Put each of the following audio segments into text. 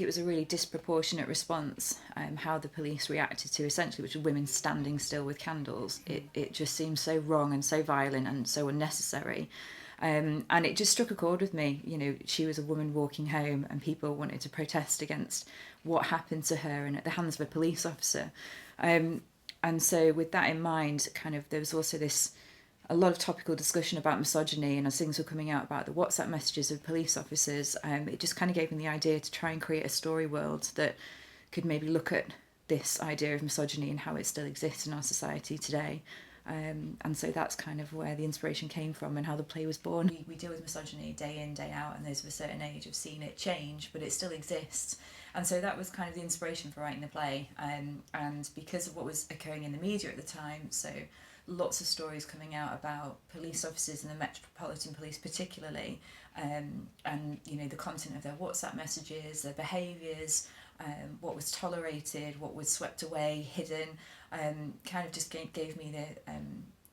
It was a really disproportionate response, how the police reacted to essentially, which was women standing still with candles. It just seemed so wrong and so violent and so unnecessary. And it just struck a chord with me. You know, she was a woman walking home and people wanted to protest against what happened to her and at the hands of a police officer. And so with that in mind, kind of there was also a lot of topical discussion about misogyny, and as things were coming out about the WhatsApp messages of police officers, it just kind of gave me the idea to try and create a story world that could maybe look at this idea of misogyny and how it still exists in our society today. And so that's kind of where the inspiration came from and how the play was born. We deal with misogyny day in, day out, and those of a certain age have seen it change, but it still exists. And so that was kind of the inspiration for writing the play. And because of what was occurring in the media at the time, so lots of stories coming out about police officers and the Metropolitan Police particularly, and you know, the content of their WhatsApp messages, their behaviours, what was tolerated, what was swept away, hidden, kind of just gave me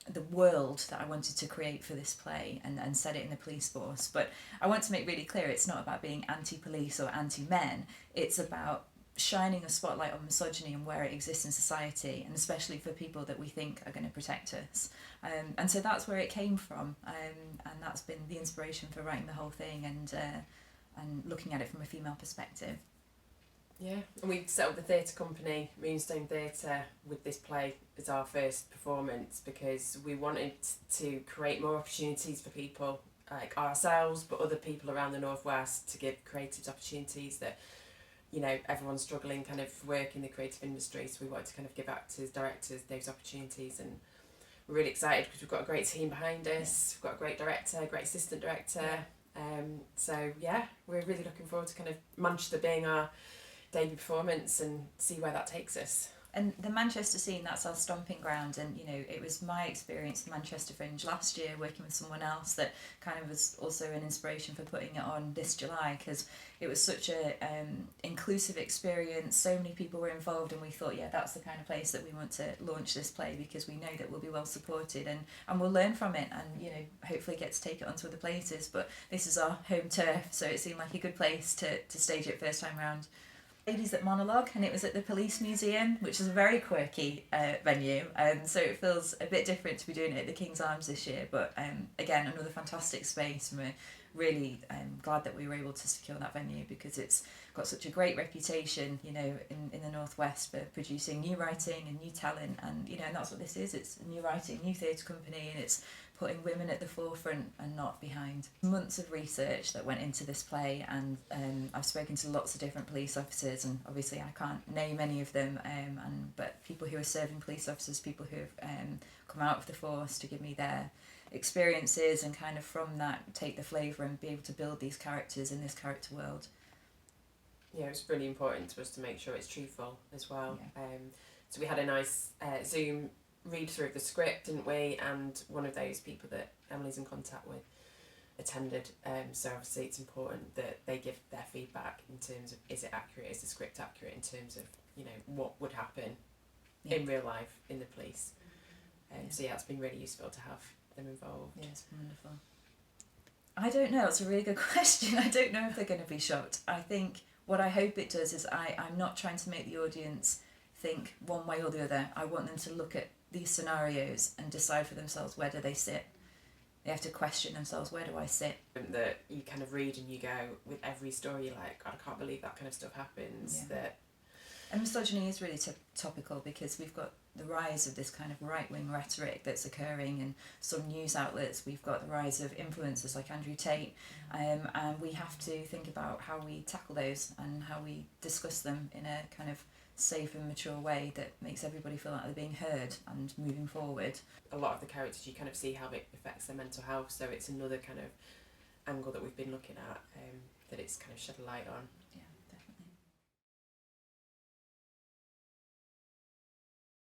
the world that I wanted to create for this play and set it in the police force. But I want to make really clear, it's not about being anti-police or anti-men, it's about shining a spotlight on misogyny and where it exists in society, and especially for people that we think are going to protect us. And so that's where it came from, and that's been the inspiration for writing the whole thing and looking at it from a female perspective. Yeah, and we set up the theatre company, Moonstone Theatre, with this play as our first performance because we wanted to create more opportunities for people like ourselves, but other people around the Northwest, to give creative opportunities that, you know, everyone's struggling kind of work in the creative industry, so we wanted to kind of give actors, directors those opportunities, and we're really excited because we've got a great team behind us, we've got a great director, great assistant director, so yeah, we're really looking forward to kind of Manchester being our debut performance and see where that takes us. And the Manchester scene, that's our stomping ground, and you know, it was my experience at Manchester Fringe last year working with someone else that kind of was also an inspiration for putting it on this July, because it was such a inclusive experience, so many people were involved, and we thought, yeah, that's the kind of place that we want to launch this play, because we know that we'll be well supported and we'll learn from it, and you know, hopefully get to take it onto other places. But this is our home turf, so it seemed like a good place to stage it first time round. Ladies at Monologue, and it was at the Police Museum, which is a very quirky venue, so it feels a bit different to be doing it at the King's Arms this year, but again, another fantastic space, and we're really glad that we were able to secure that venue, because it's got such a great reputation, you know, in the Northwest for producing new writing and new talent, and you know, and that's what this is, it's a new writing, new theatre company, and it's putting women at the forefront and not behind. Months of research that went into this play, and I've spoken to lots of different police officers, and obviously I can't name any of them, but people who are serving police officers, people who have come out of the force to give me their experiences, and kind of from that take the flavour and be able to build these characters in this character world. Yeah, it's really important to us to make sure it's truthful as well. Yeah. So we had a nice Zoom read through of the script, didn't we? And one of those people that Emily's in contact with attended, so obviously it's important that they give their feedback in terms of, is it accurate, is the script accurate in terms of, you know, what would happen in real life in the police. So yeah, it's been really useful to have them involved. Yeah, it's wonderful. I don't know, it's a really good question. I don't know if they're going to be shocked. I think what I hope it does is I'm not trying to make the audience think one way or the other. I want them to look at these scenarios and decide for themselves, where do they sit. They have to question themselves, where do I sit? That you kind of read and you go, with every story, you're like, God, I can't believe that kind of stuff happens. Yeah. And misogyny is really topical, because we've got the rise of this kind of right-wing rhetoric that's occurring in some news outlets. We've got the rise of influencers like Andrew Tate, and we have to think about how we tackle those and how we discuss them in a kind of safe and mature way that makes everybody feel like they're being heard and moving forward. A lot of the characters, you kind of see how it affects their mental health, so it's another kind of angle that we've been looking at, that it's kind of shed a light on. Yeah.